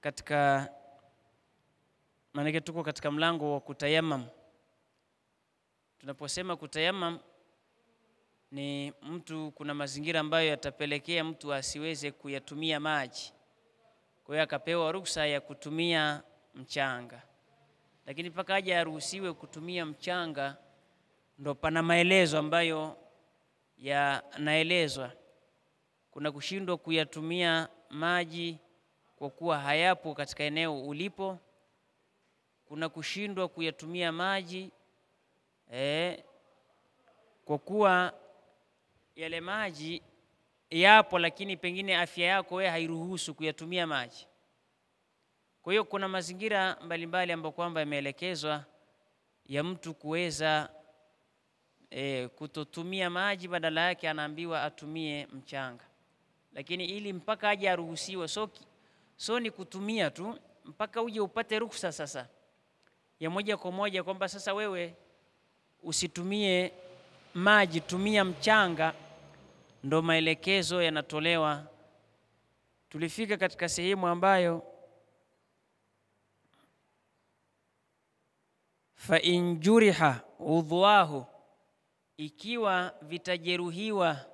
katika maana tuko katika mlango wa kutayammam. Tunaposema kutayammam ni mtu, kuna mazingira ambayo yatapelekea mtu asiweze kuyatumia maji, kwa hiyo akapewa ruhusa ya kutumia mchanga. Lakini mpaka aje aruhusiwe kutumia mchanga, ndo pana maelezo ambayo yanaelezwa. Kuna kushindwa kuyatumia maji kwa kuwa hayapo katika eneo ulipo. Kuna kushindwa kuyatumia maji kwa kuwa yale maji yapo, lakini pengine afya yako wewe hairuhusu kuyatumia maji. Kwa hiyo kuna mazingira mbalimbali ambapo kwamba yameelekezwa ya mtu kuweza kutotumia maji, badala yake anaambiwa atumie mchanga. Lakini ili mpaka aje aruhusiwe, so ni kutumia tu mpaka uje upate ruhusa sasa ya moja kwa moja kwamba sasa wewe usitumie maji, tumia mchanga, ndo maelekezo yanatolewa. Tulifika katika sehemu ambayo fa injuriha udhuahu, ikiwa vitajeruhiwa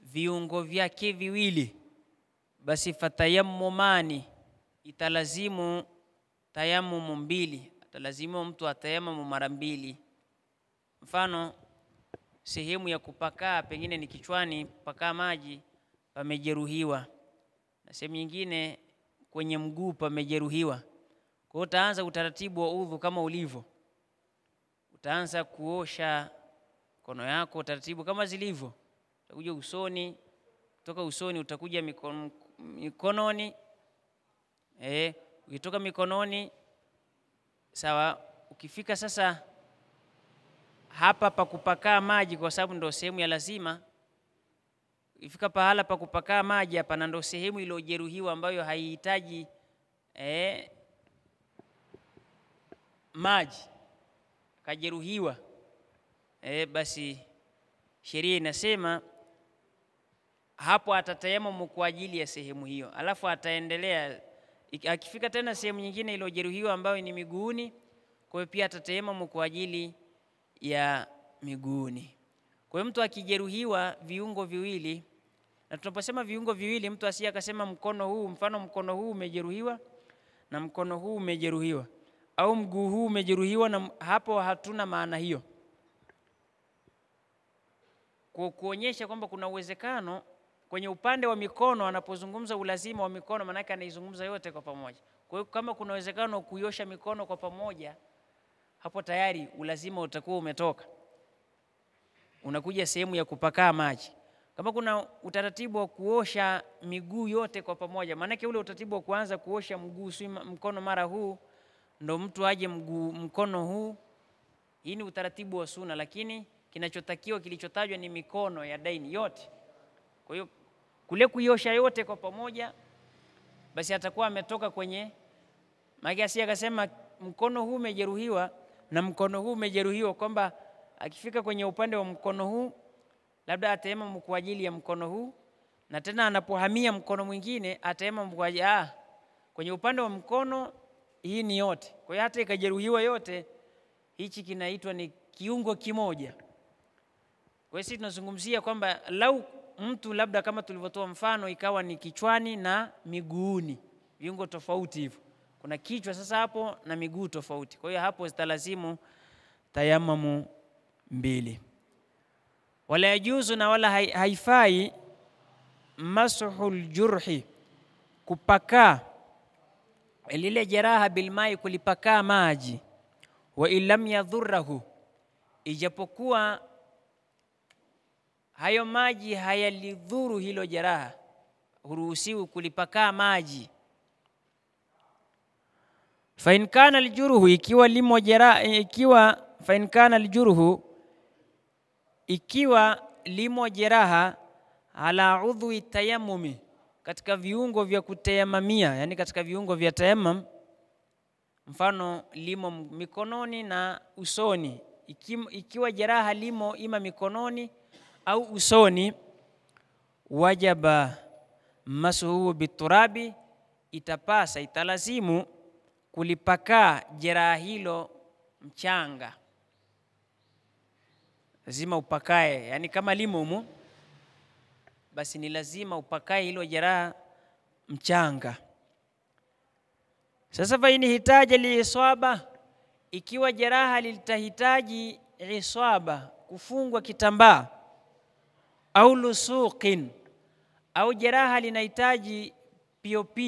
viungo vyake viwili, basi fatayammumani, italazimu tayammum mbili, atalazimu mtu atayammamu mara mbili. Mfano, sehemu ya kupakaa pengine ni kichwani, pakaa maji pamejeruhiwa, na sehemu nyingine kwenye mguu pamejeruhiwa. Kwa hiyo utaanza utaratibu wa udhu kama ulivyo. Utaanza kuosha mikono yako utaratibu kama zilivyo. Utakuja usoni, kutoka usoni utakuja mikononi. Ukitoka mikononi, sawa, ukifika sasa hapa pa kupakaa maji, kwa sababu ndio sehemu ya lazima. Ifika pahala pa kupakaa maji hapa, na ndio sehemu iliyojeruhiwa ambayo haihitaji maji, kajeruhiwa, basi sheria inasema hapo atatayammamu kwa ajili ya sehemu hiyo, alafu ataendelea. Akifika tena sehemu nyingine iliyojeruhiwa ambayo ni miguuni, kwa hiyo pia atatayammamu kwa ajili ya miguuni. Kwa hiyo mtu akijeruhiwa viungo viwili, na tunaposema viungo viwili, mtu asije akasema mkono huu, mfano mkono huu umejeruhiwa na mkono huu umejeruhiwa, au mguu huu umejeruhiwa, na hapo hatuna maana hiyo. Kwa kuonyesha kwamba kuna uwezekano kwenye upande wa mikono, anapozungumza ulazima wa mikono, maana yake anaizungumza yote kwa pamoja. Kwa hiyo kama kuna uwezekano kuiosha mikono kwa pamoja, hapo tayari ulazima utakuwa umetoka, unakuja sehemu ya kupakaa maji. Kama kuna utaratibu wa kuosha miguu yote kwa pamoja, maana yake ule utaratibu wa kuanza kuosha mguu mkono mara huu, ndo mtu aje mkono huu, hii ni utaratibu wa sunna. Lakini kinachotakiwa, kilichotajwa ni mikono ya daini yote. Kwa hiyo kule kuiosha yote kwa pamoja, basi atakuwa ametoka kwenye maana. Asije akasema mkono huu umejeruhiwa na mkono huu umejeruhiwa, kwamba akifika kwenye upande wa mkono huu labda atayammamu kwa ajili ya mkono huu, na tena anapohamia mkono mwingine atayammamu kwa ajili kwenye upande wa mkono, hii ni yote. Kwa hiyo hata ikajeruhiwa yote, hichi kinaitwa ni kiungo kimoja. Kwa hiyo sisi tunazungumzia kwamba lau mtu labda kama tulivyotoa mfano ikawa ni kichwani na miguuni, viungo tofauti hivyo, kuna kichwa sasa hapo na miguu tofauti, kwa hiyo hapo zitalazimu tayammamu mbili. Wala yajuzu, na wala haifai, masuhul jurhi, kupaka lile jeraha bilmai, kulipaka maji, wa illam yadhurruhu, ijapokuwa hayo maji hayalidhuru hilo jeraha, huruhusiwi kulipaka maji. Fa in kana aljuruhu, ikiwa limo jeraha, ikiwa fa in kana aljuruhu, ikiwa limo jeraha, ala udhui tayammumi, katika viungo vya kutayamamia, yani katika viungo vya tayammum, mfano limo mikononi na usoni. Ikiwa jeraha limo ima mikononi au usoni, wajaba masuhu biturabi, italazimu kulipaka jeraha hilo mchanga. Lazima upakae, yani kama limo basi ni lazima upakae hilo jeraha mchanga. Sasa faini hitaji liiswaba, ikiwa jeraha litahitaji iswaba, kufungwa kitambaa, au lusuqin, au jeraha linahitaji POP.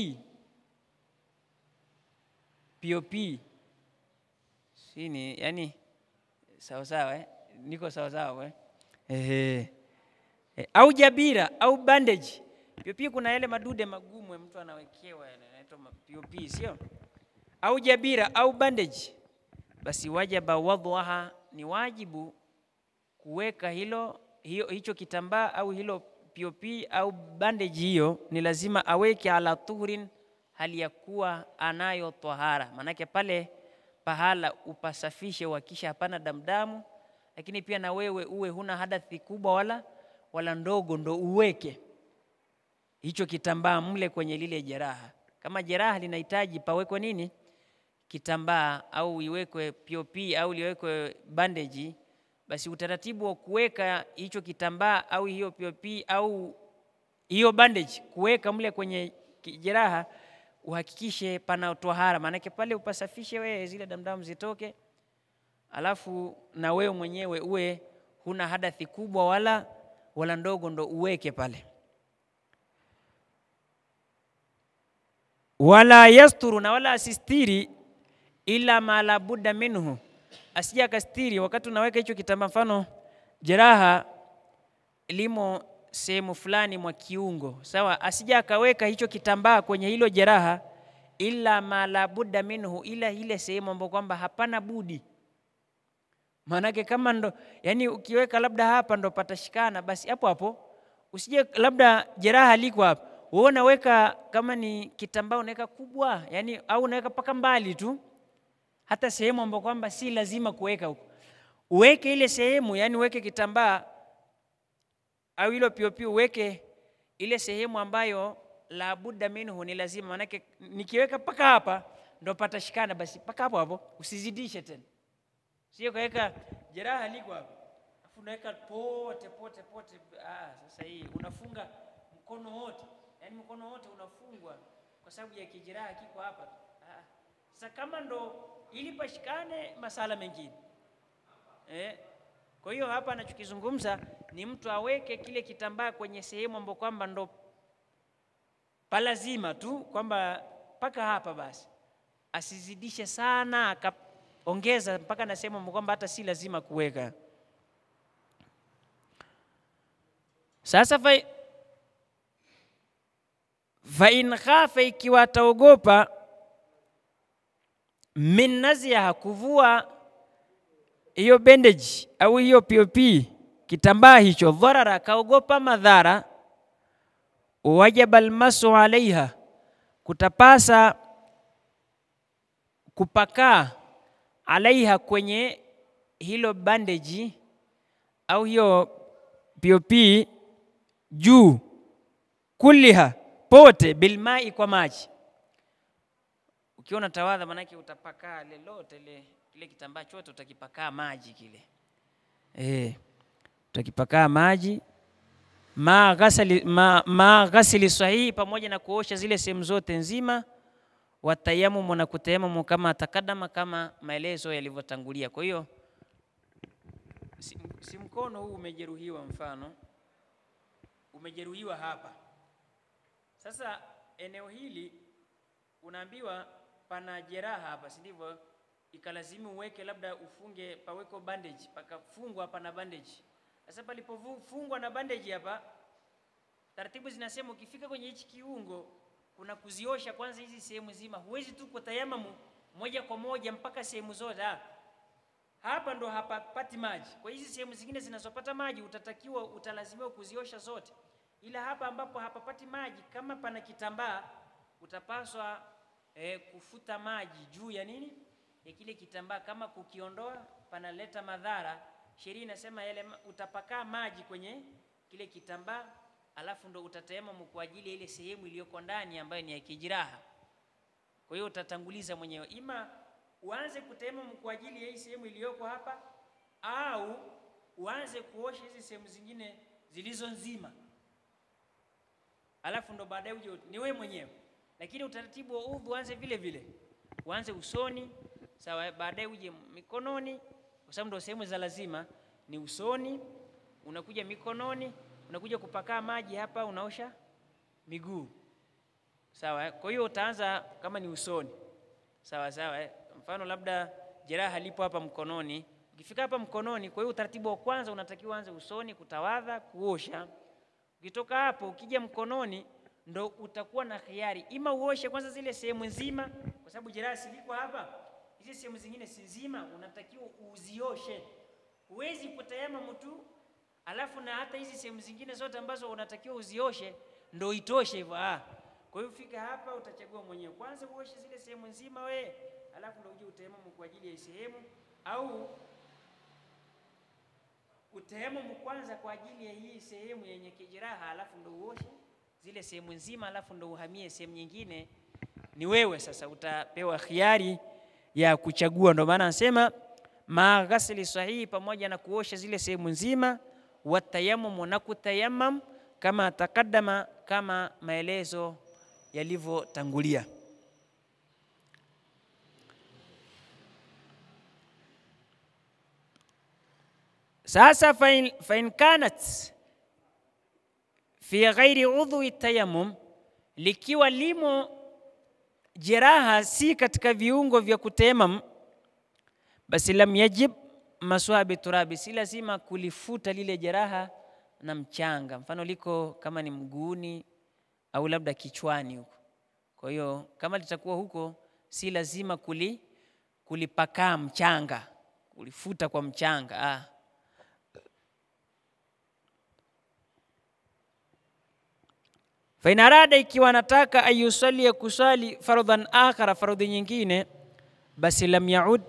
Sini yani sawa sawa niko sawa sawa au jabira au bandage. POP kuna yale madude magumu mtu anawekewa yanaitwa POP, sio? Au jabira au bandage, basi wajaba wadhaha, ni wajibu kuweka hicho kitambaa au hilo POP au bandage, hiyo ni lazima aweke ala tuhurin, hali ya kuwa anayo tahara. Manake pale pahala upasafishe wakisha hapana damdamu, lakini pia na wewe uwe huna hadathi kubwa wala ndogo, ndo uweke hicho kitambaa mle kwenye lile jeraha. Kama jeraha linahitaji pawekwe nini, kitambaa, au iwekwe POP au liwekwe bandage, basi utaratibu wa kuweka hicho kitambaa au hiyo POP au hiyo bandage, kuweka mle kwenye jeraha, uhakikishe pana tohara. Maana pale upasafishe wewe zile damdamu zitoke, alafu na wewe mwenyewe uwe huna hadathi kubwa wala ndogo, ndo uweke pale. Wala yasturu, na wala asistiri ila ma la budda minhu, asija kastiri wakati unaweka hicho kitambaa. Mfano jeraha limo sehemu fulani mwa kiungo, sawa, asija akaweka hicho kitambaa kwenye hilo jeraha ila ma la budda minhu, ila ile sehemu ambayo kwamba hapana budi. Manake kama ndo yani ukiweka labda hapa ndo patashikana, basi hapo usije labda jeraha liko hapa, wewe unaweka kama ni kitambaa unaweka kubwa, yani au unaweka paka mbali tu, hata sehemu ambayo kwamba si lazima kuweka huko, uweke ile sehemu, yani uweke kitambaa au hilo POP, uweke ile sehemu ambayo la budda minhu, ni lazima. Manake nikiweka paka hapa ndo patashikana, basi paka hapo usizidishe tena. Sio kaweka jeraha liko hapa afu unaweka pote. Sasa hii unafunga mkono wote, yani mkono wote unafungwa kwa sababu ya kijeraha kiko hapa. Sasa kama ndo ili pashikane masala mengine kwa hiyo hapa anachokizungumza ni mtu aweke kile kitambaa kwenye sehemu ambapo kwamba ndo palazima tu, kwamba paka hapa basi, asizidishe sana akaongeza mpaka na sehemu ambapo kwamba hata si lazima kuweka. Sasa fa in khafa, ikiwa ataogopa min naziha, kuvua hiyo bandage au hiyo POP kitambaa hicho, dharara, kaogopa madhara, wajaba almasu alaiha, kutapasa kupaka alaiha kwenye hilo bandage au hiyo POP juu, kuliha pote, bilmai, kwa maji. Ukiona tawadha manake utapaka lolote kile kitambaa chote utakipaka maji kile. Utakipaka maji ma ghasili sahihi, pamoja na kuosha zile sehemu zote nzima, watayammum, na kutayammum kama atakadama, kama maelezo yalivyotangulia. Kwa hiyo si mkono huu umejeruhiwa, mfano umejeruhiwa hapa. Sasa eneo hili unaambiwa pana jeraha hapa, si ndivyo? Ikalazimu uweke labda ufunge, paweko bandage, pakafungwa hapa na bandage. Sasa palipofungwa na bandage hapa, taratibu zinasema ukifika kwenye hichi kiungo kuna kuziosha kwanza hizi sehemu nzima. Huwezi tu kutayamamu moja kwa moja mpaka sehemu zote. Hapa ndo hapati maji, kwa hizi sehemu zingine zinazopata maji utalazimiwa kuziosha zote. Ila hapa ambapo hapapati maji, kama pana kitambaa, utapaswa kufuta maji juu ya nini, ya kile kitambaa. Kama kukiondoa panaleta madhara, sheria inasema yale utapaka maji kwenye kile kitambaa, alafu ndo utatayamamu kwa ajili ya ile sehemu iliyoko ndani ambayo ni ya kijeraha. Kwa hiyo utatanguliza mwenyewe, ima uanze kutayamam kwa ajili ya hii sehemu iliyoko hapa, au uanze kuosha hizi sehemu zingine zilizo nzima, alafu ndo baadaye uje ni wewe mwenyewe. Lakini utaratibu wa udhu uanze vile vile, uanze usoni, sawa, baadaye uje mikononi, kwa sababu ndo sehemu za lazima ni usoni, unakuja mikononi, unakuja kupaka maji hapa, unaosha miguu, sawa. Kwa hiyo utaanza kama ni usoni, sawa sawa. Mfano labda jeraha lipo hapa mkononi, ukifika hapa mkononi, kwa hiyo utaratibu wa kwanza unatakiwa anze usoni, kutawadha, kuosha. Ukitoka hapo ukija mkononi, ndo utakuwa na khiari, ima uoshe kwanza zile sehemu nzima, kwa sababu jeraha siliko hapa, hizi sehemu zingine si nzima, unatakiwa uzioshe. Huwezi kutayama mtu alafu na hata hizi sehemu zingine zote ambazo unatakiwa uzioshe ndo itoshe hivyo. Kwa hiyo fika hapa utachagua mwenyewe, kwanza uoshe zile sehemu nzima we, alafu ndo uje utayamamu kwa ajili ya sehemu, au utayamamu kwanza kwa ajili ya hii sehemu yenye kijeraha, alafu ndo uoshe zile sehemu nzima, alafu ndo uhamie sehemu nyingine. Ni wewe sasa utapewa khiari ya kuchagua. Ndo maana anasema ma ghasli sahihi, pamoja na kuosha zile sehemu nzima, wa tayammum, na kutayammam kama takadama, kama maelezo yalivyotangulia. Sasa fa in kanat fi ghairi udhu tayammum, likiwa limo jeraha si katika viungo vya kutayamam, basi lam yajib maswabi turabi, si lazima kulifuta lile jeraha na mchanga. Mfano liko kama ni mguuni au labda kichwani huko, kwa hiyo kama litakuwa huko si lazima kulipaka mchanga, kulifuta kwa mchanga. Fa in arada, ikiwa anataka ayusalia kusali fardhan akhara, fardhi nyingine, basi lam yaud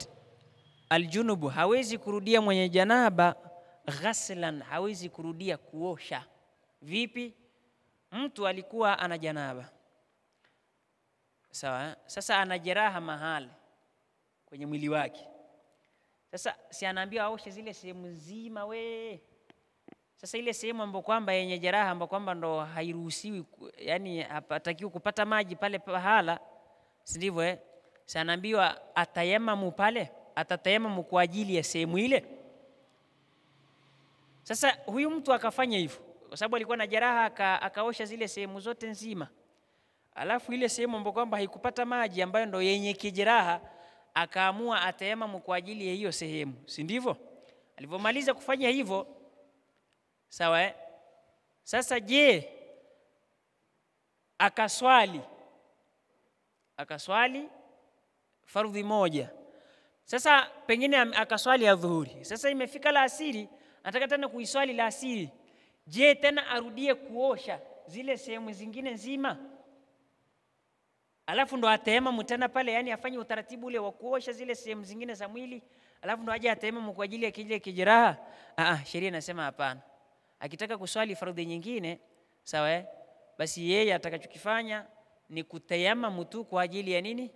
aljunubu, hawezi kurudia mwenye janaba, ghaslan, hawezi kurudia kuosha. Vipi? Mtu alikuwa ana janaba, sawa, sasa ana jeraha mahali kwenye mwili wake, sasa si anaambiwa aoshe zile sehemu nzima we. Sasa ile sehemu ambayo kwamba yenye jeraha ambayo kwamba ndo hairuhusiwi, yani hapatakiwi kupata maji pale pahala, si ndivyo Sasa anaambiwa atayamamu pale, atatayamamu kwa ajili ya sehemu ile. Sasa huyu mtu akafanya hivyo kwa sababu alikuwa na jeraha, akaosha zile sehemu zote nzima, alafu ile sehemu ambayo kwamba haikupata maji ambayo ndo yenye kijeraha, akaamua atayamamu kwa ajili ya hiyo sehemu, si ndivyo? Alipomaliza kufanya hivyo, sawa Sasa je, akaswali fardhi moja. Sasa pengine akaswali ya dhuhuri, sasa imefika la asiri, anataka tena kuiswali la asiri. Je, tena arudie kuosha zile sehemu zingine nzima alafu ndo atayamamu tena pale, yani afanye utaratibu ule wa kuosha zile sehemu zingine za mwili alafu ndo aje atayamamu kwa ajili ya kile kijeraha? Sheria inasema hapana. Akitaka kuswali fardhi nyingine, sawa basi yeye atakachokifanya ni kutayamamu tu kwa ajili ya nini?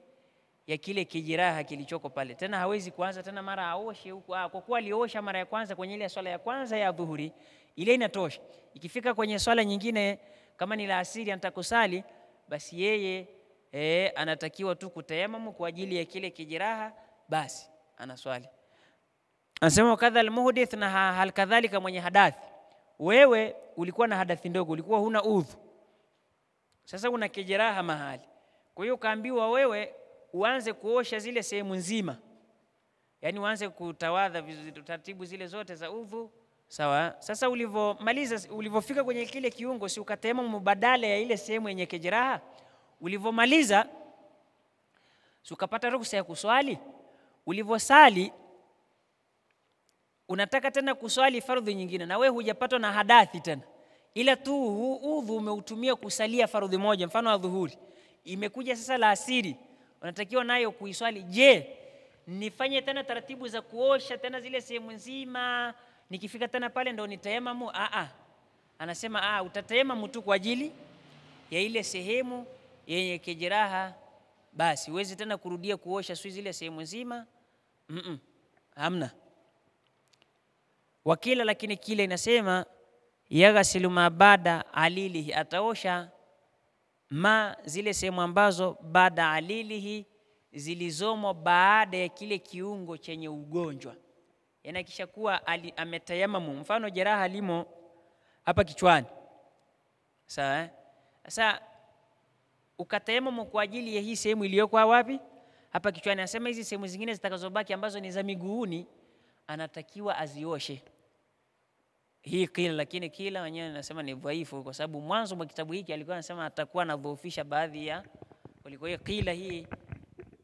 Ya kile kijeraha kilichoko pale. Tena hawezi kuanza tena mara aoshe huko, kwa kuwa aliosha mara ya kwanza kwenye ile swala ya kwanza ya dhuhuri, ile inatosha. Ikifika kwenye swala nyingine kama ni la asiri anatakusali, basi yeye anatakiwa tu kutayamamu kwa ajili ya kile kijeraha, basi anaswali. Anasema kadha almuhdith, na hal kadhalika mwenye hadathi. Wewe ulikuwa na hadathi ndogo, ulikuwa huna udhu, sasa una kijeraha mahali, kwa hiyo kaambiwa wewe uanze kuosha zile sehemu nzima, yani uanze kutawadha taratibu zile zote za udhu, sawa. Sasa ulivomaliza, ulivofika kwenye kile kiungo, si ukatayamamu badala ya ile sehemu yenye kijeraha? Ulivomaliza, si ukapata ruhusa ya kuswali? Ulivosali unataka tena kuswali fardhi nyingine, na wewe hujapatwa na hadathi tena, ila tu udhu umeutumia kusalia fardhi moja, mfano wa dhuhuri. Imekuja sasa la asiri, unatakiwa nayo kuiswali. Je, nifanye tena taratibu za kuosha tena zile sehemu nzima, nikifika tena pale ndo nitayamamu? Anasema utatayamamu tu kwa ajili ya ile sehemu yenye kijeraha basi huwezi tena kurudia kuosha sui zile sehemu nzima. Hamna. Wakila lakini kile inasema yaghsilu ma baada alilihi, ataosha zile sehemu ambazo baada alilihi, zilizomo baada ya kile kiungo chenye ugonjwa. Yaani kisha kuwa ametayamamu, mfano jeraha limo hapa kichwani, sawa sasa ukatayamamu kwa ajili ya hii sehemu iliyoko wapi? Hapa kichwani. Anasema hizi sehemu zingine zitakazobaki ambazo ni za miguuni anatakiwa azioshe. Hii kila, lakini kila wenyewe anasema ni dhaifu, kwa sababu mwanzo mwa kitabu hiki alikuwa anasema atakuwa anadhoofisha baadhi ya kwa hiyo kila hii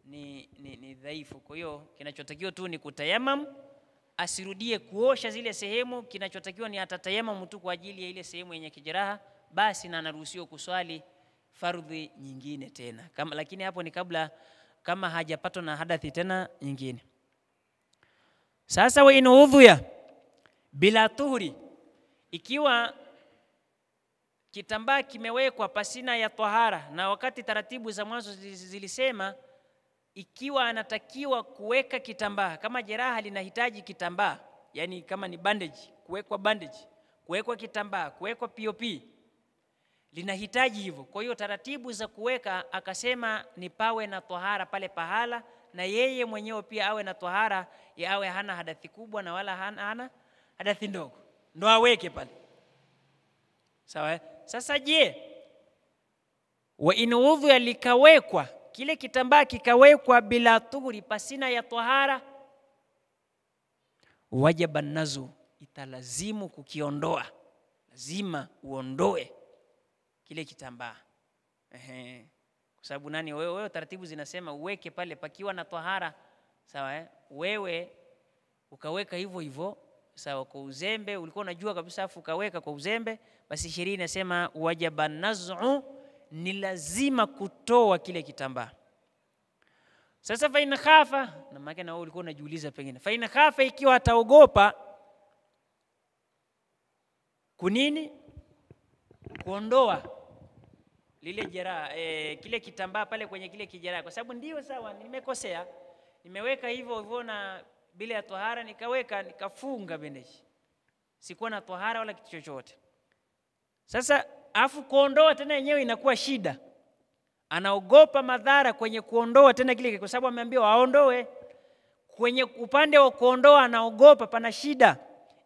ni dhaifu. Kwa hiyo kinachotakiwa tu ni kutayamam, asirudie kuosha zile sehemu. Kinachotakiwa ni atatayamam tu kwa ajili ya ile sehemu yenye kijeraha, basi na anaruhusiwa kuswali fardhi nyingine tena. Lakini hapo ni kabla, kama hajapatwa na hadathi tena nyingine. Sasa wa in udhuya bila tuhuri, ikiwa kitambaa kimewekwa pasina ya tahara, na wakati taratibu za mwanzo zilisema ikiwa anatakiwa kuweka kitambaa, kama jeraha linahitaji kitambaa, yani kama ni bandage, kuwekwa kitambaa, kuwekwa POP, linahitaji hivyo. Kwa hiyo taratibu za kuweka akasema ni pawe na tahara pale pahala, na yeye mwenyewe pia awe na tahara, awe hana hadathi kubwa na wala hana hadathi ndogo, ndo aweke pale. Sawa? Sasa je, wa in udhuya, likawekwa kile kitambaa kikawekwa bila tuhuri, pasina ya tahara, wajaba nazu, italazimu kukiondoa, lazima uondoe kile kitambaa. Kwa sababu nani? Wewe taratibu zinasema uweke pale pakiwa na tahara, sawa wewe ukaweka hivyo hivyo, sawa, kwa uzembe, ulikuwa unajua kabisa afu ukaweka kwa uzembe, basi sheria inasema wajaba nazu, ni lazima kutoa kile kitambaa. Sasa fa in khafa, na maana wewe ulikuwa unajiuliza pengine, fa in khafa, ikiwa ataogopa kunini, kuondoa lile jeraha, kile kitambaa pale kwenye kile kijeraha, kwa sababu ndio sawa, nimekosea, nimeweka hivyo hivyo na bila ya tahara, nikaweka nikafunga bendeji, sikuwa na tahara wala kitu chochote. Sasa afu kuondoa tena yenyewe inakuwa shida, anaogopa madhara kwenye kuondoa tena kile, kwa sababu ameambiwa aondoe. Kwenye upande wa kuondoa anaogopa, pana shida,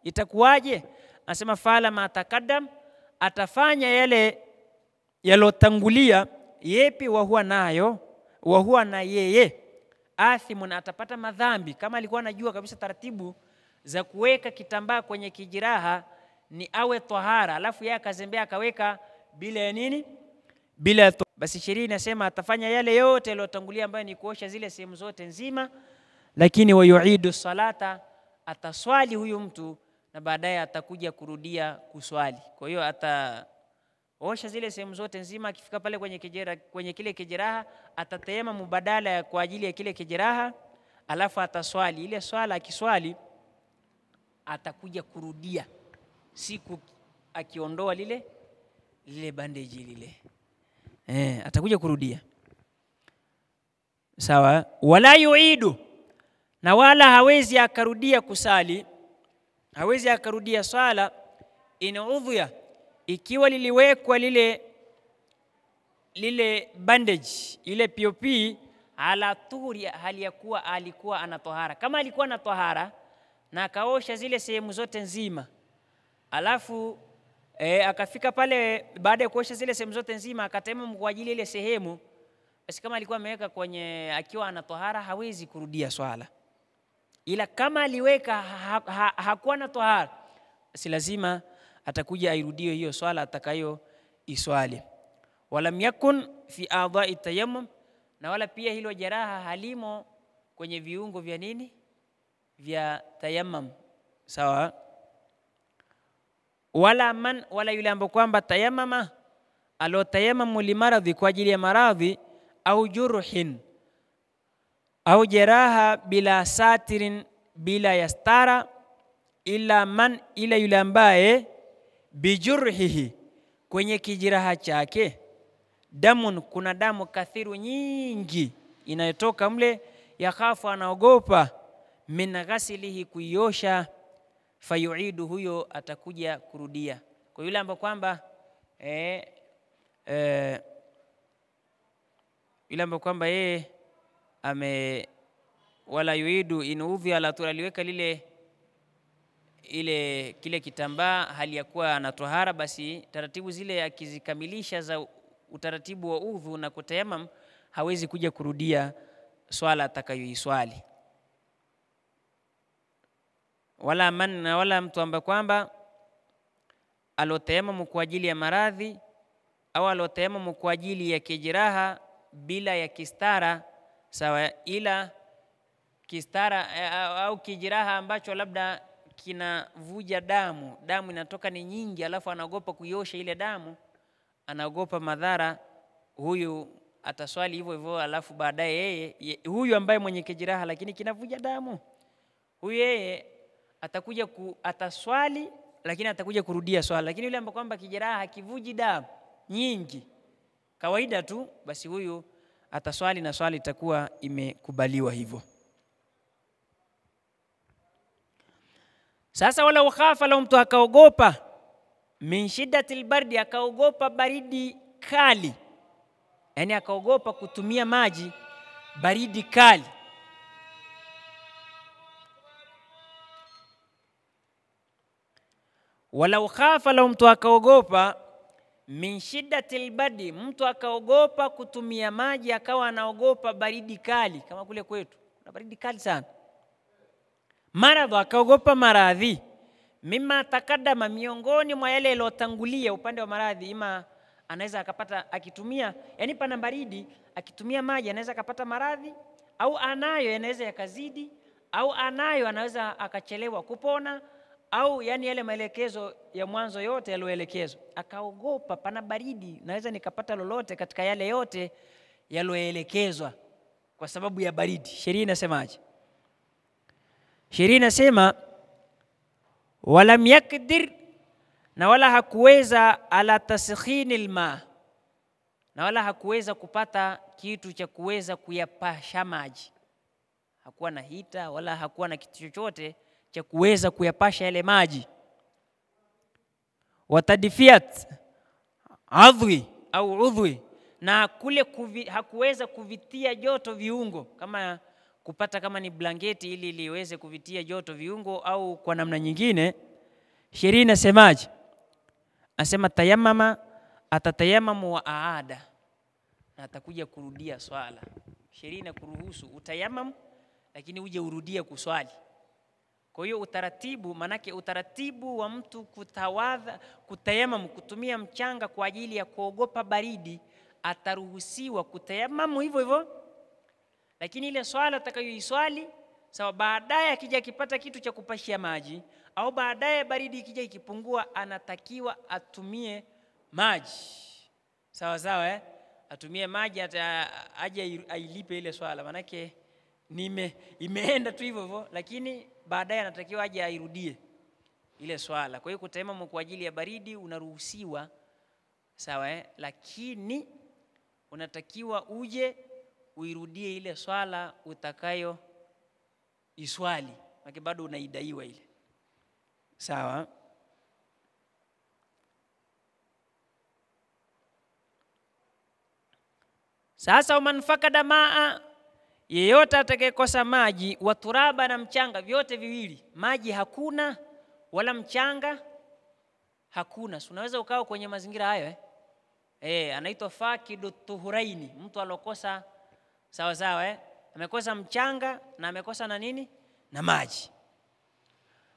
itakuwaje? Anasema fala ma taqaddam, atafanya yale yalotangulia, yepi wa huwa na yeye athimun, atapata madhambi. Kama alikuwa anajua kabisa taratibu za kuweka kitambaa kwenye kijiraha ni awe tahara, alafu yeye akazembea akaweka bila ya nini, bila ya basi sheria inasema atafanya yale yote yaliyotangulia ambayo ni kuosha zile sehemu zote nzima, lakini wayuidu salata, ataswali huyu mtu na baadaye atakuja kurudia kuswali. Kwa hiyo ataosha zile sehemu zote nzima, akifika pale kwenye kile kijeraha atatayama mubadala kwa ajili ya kile kijeraha, alafu ataswali ile swala. Akiswali atakuja kurudia siku akiondoa lile bandage lile, atakuja kurudia. Sawa? Wala yuidu, na wala hawezi akarudia kusali, hawezi akarudia swala in udhuya, ikiwa liliwekwa lile bandage, ile POP ala tuhuri, hali ya kuwa alikuwa ana tahara. Kama alikuwa na tahara na akaosha zile sehemu zote nzima, alafu akafika pale baada ya kuosha zile sehemu zote nzima akatema kwa ajili ile sehemu, basi kama alikuwa ameweka kwenye akiwa ana tahara hawezi kurudia swala. Ila kama aliweka hakuwa na tahara, si lazima atakuja airudie hiyo swala atakayo iswali. Walam yakun fi a'dha'i tayammum, na wala pia hilo jeraha halimo kwenye viungo vya nini, vya tayammum. Sawa? Wala yule ambaye kwamba tayammama, alotayammamu limaradhi, kwa ajili ya maradhi, au jurhin, au jeraha bila satirin, bila yastara, ila yule ambaye bijurhihi, kwenye kijiraha chake damun, kuna damu kathiru nyingi, inayotoka mle, yakhafu anaogopa, min ghasilihi kuiosha, fayuidu huyo atakuja kurudia. Kwa yule ambaye kwamba yule ambaye kwamba yeye wala yuidu in udhi ala aliweka kile kitambaa hali ya kuwa anatohara, basi taratibu zile akizikamilisha za utaratibu wa udhu na kutayamam, hawezi kuja kurudia swala atakayoiswali. Wala mtu ambaye kwamba alotayamam kwa ajili ya maradhi au alotayamam kwa ajili ya kijeraha bila ya kistara, sawa, ila kistara au kijeraha ambacho labda kinavuja damu inatoka ni nyingi, alafu anaogopa kuiosha ile damu, anaogopa madhara, huyu ataswali hivyo hivyo. Alafu baadaye yeye huyu ambaye mwenye kijeraha lakini kinavuja damu, huyu yeye atakuja ataswali, lakini atakuja kurudia swala. Lakini yule ambaye kwamba kijeraha hakivuji damu nyingi, kawaida tu, basi huyu ataswali na swali itakuwa imekubaliwa hivyo. Sasa wala ukhafa, la mtu akaogopa, min shiddatil bardi, akaogopa baridi kali, yani akaogopa kutumia maji baridi kali. Wala ukhafa, la mtu akaogopa, min shiddatil bardi, mtu akaogopa kutumia maji akawa anaogopa baridi kali, kama kule kwetu na baridi kali sana. Maradhi, akaogopa maradhi, mimma takadama, miongoni mwa yale yalotangulia upande wa maradhi. Ima anaweza akapata akitumia, yani pana baridi, akitumia maji anaweza akapata maradhi, au anayo yanaweza yakazidi, au anayo anaweza akachelewa kupona, au yani yale maelekezo ya mwanzo yote yaloelekezwa. Akaogopa pana baridi, naweza nikapata lolote katika yale yote yaloelekezwa kwa sababu ya baridi. Sheria inasemaje? Sheria inasema walam yakdir, na wala hakuweza ala taskhinil ma, na wala hakuweza kupata kitu cha kuweza kuyapasha maji. Hakuwa na hita wala hakuwa na kitu chochote cha kuweza kuyapasha yale maji. Watadfiat adhi au udhi, na kule hakuweza kuvitia joto viungo, kama kupata kama ni blanketi ili liweze kuvitia joto viungo au kwa namna nyingine. Sheria inasemaje? Anasema tayammama, atatayamamu wa aada, na atakuja kurudia swala. Sheria inakuruhusu utayamam, lakini uje urudia kuswali. Kwa hiyo utaratibu, manake utaratibu wa mtu kutawadha, kutayamam, kutumia mchanga kwa ajili ya kuogopa baridi, ataruhusiwa kutayamamu hivyo hivyo. Lakini ile swala atakayoiswali, sawa, baadaye akija akipata kitu cha kupashia maji, au baadaye baridi ikija ikipungua, anatakiwa atumie maji. Sawa sawa, atumie maji, aje ailipe ile swala, manake imeenda tu hivyo hivyo, lakini baadaye anatakiwa aje airudie ile swala. Kwa hiyo kutayamamu kwa ajili ya baridi unaruhusiwa, sawa, lakini unatakiwa uje uirudie ile swala utakayo iswali, maana bado unaidaiwa ile. Sawa? Sasa man fakada maa, yeyote atakayekosa maji, wa turaba, na mchanga, vyote viwili, maji hakuna wala mchanga hakuna. Unaweza ukao kwenye mazingira hayo anaitwa fakidu tuhuraini, mtu alokosa sawa sawa, amekosa mchanga na amekosa na nini, na maji.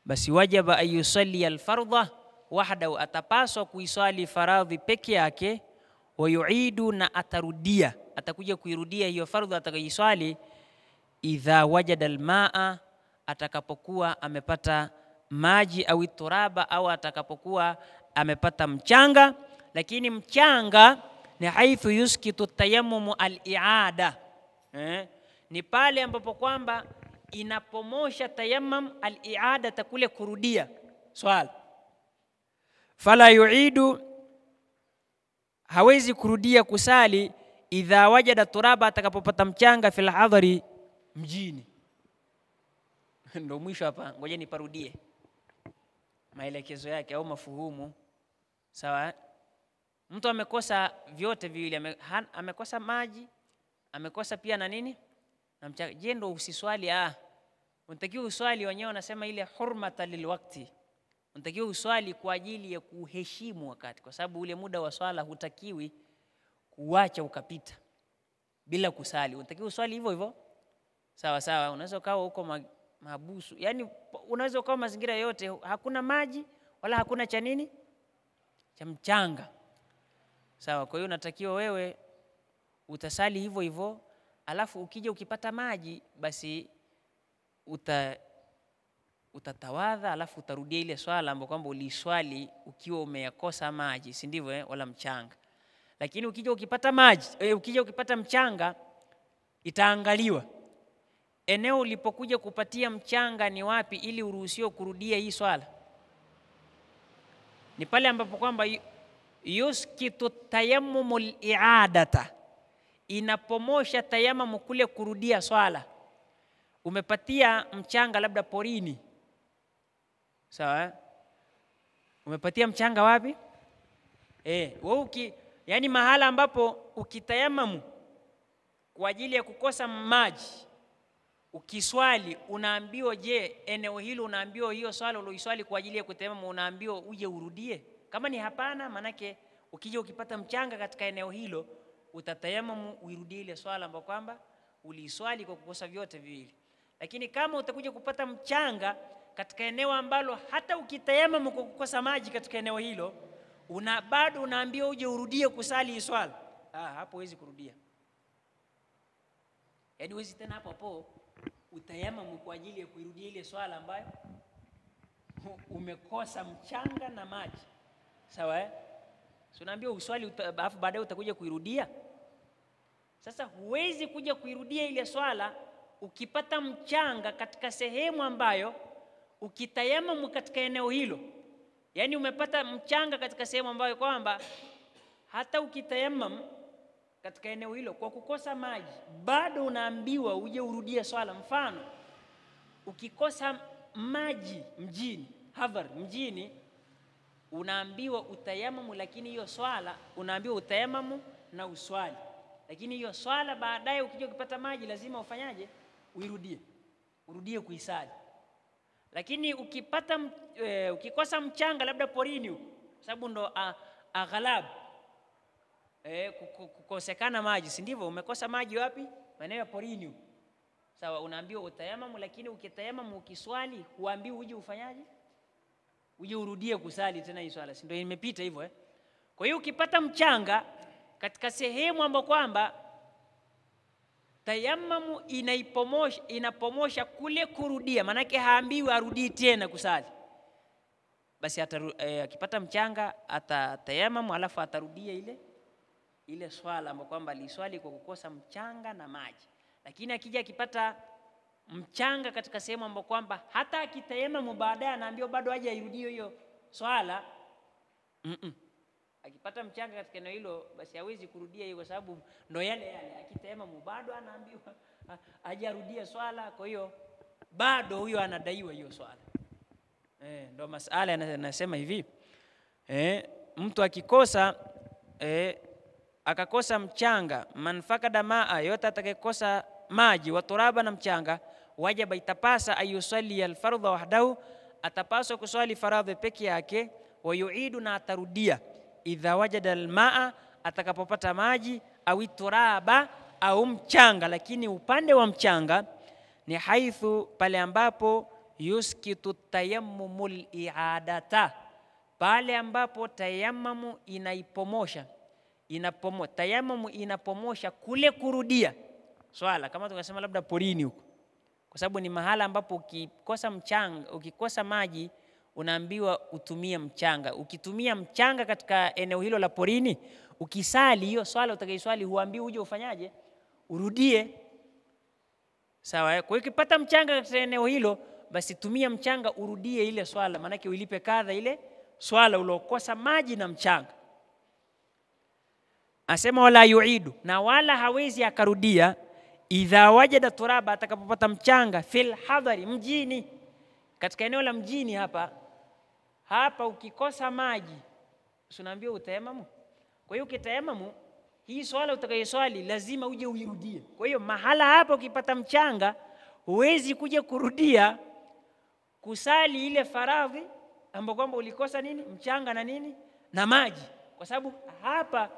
Basi wajaba ayusalli alfardha wahdahu, atapaswa kuiswali faradhi peke yake, wa yuidu, na atarudia, atakuja kuirudia hiyo fardhu atakayiswali, idha wajada almaa, atakapokuwa amepata maji, au turaba, au atakapokuwa amepata mchanga. Lakini mchanga ni haithu yuskitu tayammum al-i'ada, ni pale ambapo kwamba inapomosha tayammum al-i'ada, takule kurudia swala. Fala yuidu, hawezi kurudia kusali idha wajada turaba, atakapopata mchanga, fil hadhari, mjini. Ndio mwisho hapa, ngoja niparudie maelekezo yake au mafuhumu. Sawa? Mtu amekosa vyote viwili, amekosa maji, amekosa pia na nini? Na mchanga. Je, ndio usiswali? Unatakiwa uswali, wenyewe wanasema ile hurmata lilwakti. Unatakiwa uswali kwa ajili ya kuheshimu wakati, kwa sababu ule muda wa swala hutakiwi kuacha ukapita bila kusali. Unatakiwa uswali hivyo hivyo. Sawa sawa, unaweza ukawa huko mahabusu, yani unaweza ukawa mazingira yote hakuna maji wala hakuna cha nini, cha mchanga. Sawa, kwa hiyo unatakiwa wewe utasali hivyo hivyo, alafu ukija ukipata maji basi utatawadha, alafu utarudia ile swala ambayo kwamba uliswali ukiwa umeyakosa maji, si ndivyo wala mchanga. Lakini ukija ukipata maji, ukija ukipata mchanga, itaangaliwa eneo ulipokuja kupatia mchanga ni wapi, ili uruhusiwe kurudia hii swala. Ni pale ambapo kwamba yuskitu tayammumul i'adata, inapomosha tayammum kule kurudia swala. Umepatia mchanga labda porini, sawa? Umepatia mchanga wapi? Wewe yani mahala ambapo ukitayamamu kwa ajili ya kukosa maji, ukiswali unaambiwa, je, eneo hilo unaambiwa hiyo swala uloiswali kwa ajili ya kutayamamu unaambiwa uje urudie? Kama ni hapana, manake ukija ukipata mchanga katika eneo hilo utatayamamu uirudie ile swala ambayo kwamba uliiswali kwa kukosa vyote viwili. Lakini kama utakuja kupata mchanga katika eneo ambalo hata ukitayamamu kwa kukosa maji katika eneo hilo bado unaambiwa uje urudie kusali hii swala, hapo huwezi kurudia. Yaani huwezi tena hapo utayamamu kwa ajili ya kuirudia ile swala ambayo umekosa mchanga na maji. Sawa? So unaambiwa uswali alafu baadaye utakuja kuirudia. Sasa huwezi kuja kuirudia ile swala ukipata mchanga katika sehemu ambayo ukitayamamu katika eneo hilo. Yaani umepata mchanga katika sehemu ambayo kwamba hata ukitayamamu katika eneo hilo kwa kukosa maji bado unaambiwa uje urudie swala. Mfano, ukikosa maji mjini, hadhar mjini, unaambiwa utayamamu, lakini hiyo swala unaambiwa utayamamu na uswali. Lakini hiyo swala baadaye ukija ukipata maji lazima ufanyaje? Urudie kuisali. Lakini ukikosa mchanga labda porini huko, sababu ndo aghalab kukosekana maji, si ndivyo? Umekosa maji wapi? Maeneo ya porini huko. Sawa, unaambiwa utayamamu, lakini ukitayamamu ukiswali huambiwi uje ufanyaje? Uje urudie kusali tena hii swala, si ndio imepita hivyo Kwa hiyo ukipata mchanga katika sehemu ambapo kwamba tayamamu inapomosha kule kurudia, manake haambiwi arudii tena kusali, basi akipata mchanga atatayamamu alafu atarudia ile swala ambapo kwamba aliswali kwa kukosa mchanga na maji. Lakini akija akipata mchanga katika sehemu ambapo kwamba hata akitayamamu baadaye anaambiwa bado aje airudie hiyo swala, akipata mchanga katika eneo hilo basi hawezi kurudia hiyo, kwa sababu ndo yale akitayamamu bado anaambiwa aje arudie swala. Kwa hiyo bado huyo anadaiwa hiyo swala. Ndo masala yanasema hivi, mtu akikosa akakosa mchanga, man fakada maa, yote atakayekosa maji wa turaba na mchanga, wajaba itapasa ayusali alfardha wahdahu, atapaswa kuswali faradhi peke yake, wa yuidu, na atarudia, idha wajada almaa, atakapopata maji, au turaba, au mchanga. Lakini upande wa mchanga ni haithu, pale ambapo yuskitu tayammumul i'adata, pale ambapo tayammumu inaipomosha tayammumu inapomosha kule kurudia swala, kama tukasema labda porini huko, kwa sababu ni mahala ambapo ukikosa maji unaambiwa utumie mchanga. Ukitumia mchanga katika eneo hilo la porini, ukisali hiyo swala utakaiswali huambiwi uje ufanyaje? Urudie. Sawa? Kwa hiyo ukipata mchanga katika eneo hilo, basi tumia mchanga urudie ile swala, maana yake uilipe kadha ile swala ulokosa maji na mchanga. Asema wala yuidu, na wala hawezi akarudia, idha wajada turaba, atakapopata mchanga, fil hadari, mjini, katika eneo la mjini. Hapa ukikosa maji unaambiwa utayamamu. Kwa hiyo ukitayamamu, hii swala utakayoswali lazima uje uirudie. Kwa hiyo mahala hapa ukipata mchanga, huwezi kuja kurudia kusali ile faradhi ambapo kwamba ulikosa nini? Mchanga na nini? Na maji. Kwa sababu hapa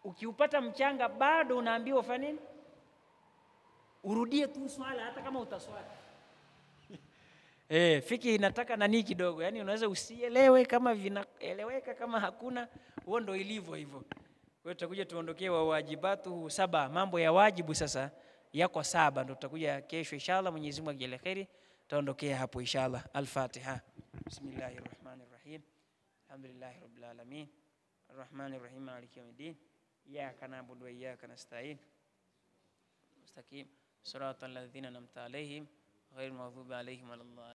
ukiupata mchanga bado unaambiwa fanya nini? Urudie tu swala hata kama utaswali. Fiki inataka nani kidogo. Yaani unaweza usielewe kama vinaeleweka, kama hakuna, huo ndio ilivyo hivyo. Kwa hiyo tutakuja tuondokee wa wajibatu 7, mambo ya wajibu sasa yako 7, ndio tutakuja kesho inshallah. Mwenyezi Mungu ajalie kheri, tutaondokea hapo inshallah. Al-Fatiha. Bismillahirrahmanirrahim. Alhamdulillahi rabbil alamin. Arrahmanirrahim, maliki yawmiddin. Iyyaka na'budu wa iyyaka nasta'in. Mustaqim. Siratal ladzina an'amta alaihim ghairil maghdubi alaihim waladdallin.